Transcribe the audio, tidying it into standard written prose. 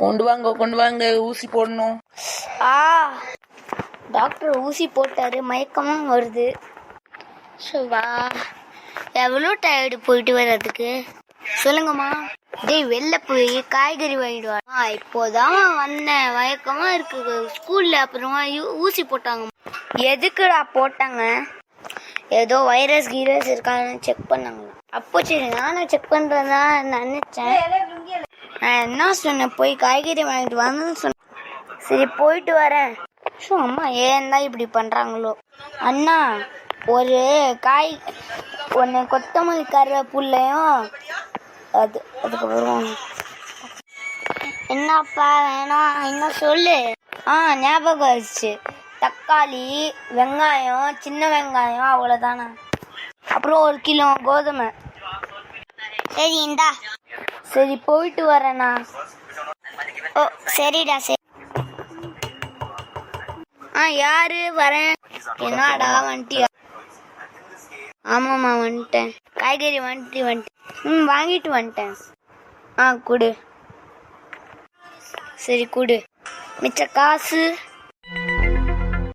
கொண்டு வாங்க ஊசி போடணும். டாக்டர் ஊசி போட்டாரு, மயக்கமும் வருது. வா, எவ்வளோ டயர்டு போயிட்டு வர்றதுக்கு. சொல்லுங்கம்மா. டேய், வெளில போய் காய்கறி வாங்கிட்டு வா. இப்போதான் வந்தேன், மயக்கமா இருக்கு. ஸ்கூல்ல அப்புறமா ஊசி போட்டாங்க. எதுக்குடா போட்டாங்க? ஏதோ வைரஸ் கீரஸ் இருக்கான்னு செக் பண்ணாங்க. அப்போ சரி, நானும் செக் பண்றதா நினைச்சேன். நான் என்ன சொன்னேன், போய் காய்கறி வாங்கிட்டு வான்னு சொன்னேன். சரி, போயிட்டு வரேன். அம்மா ஏன் தான் இப்படி பண்றாங்களோ. அண்ணா, ஒரு ஒன்று கொத்தமல்லி கருவேப்பிலையும் அதுக்கப்புறம் என்னப்பா வேணாம், என்ன சொல்லு. ஞாபகம் வச்சு, தக்காளி, வெங்காயம், சின்ன வெங்காயம், அவ்வளோதானே. அப்புறம் 1 கிலோ கோதுமை. சரி, இந்தா. சரி, போயிட்டு வரேண்ணா. ஓ, சரிடா. சரி. யாரு வரேன்? என்னடா வந்துட்டியா? ஆமாம்மா, வந்துட்டேன். காய்கறி வந்துட்டேன். வாங்கிட்டு வந்துட்டேன். கொடு. சரி, கொடு. மிச்ச காசு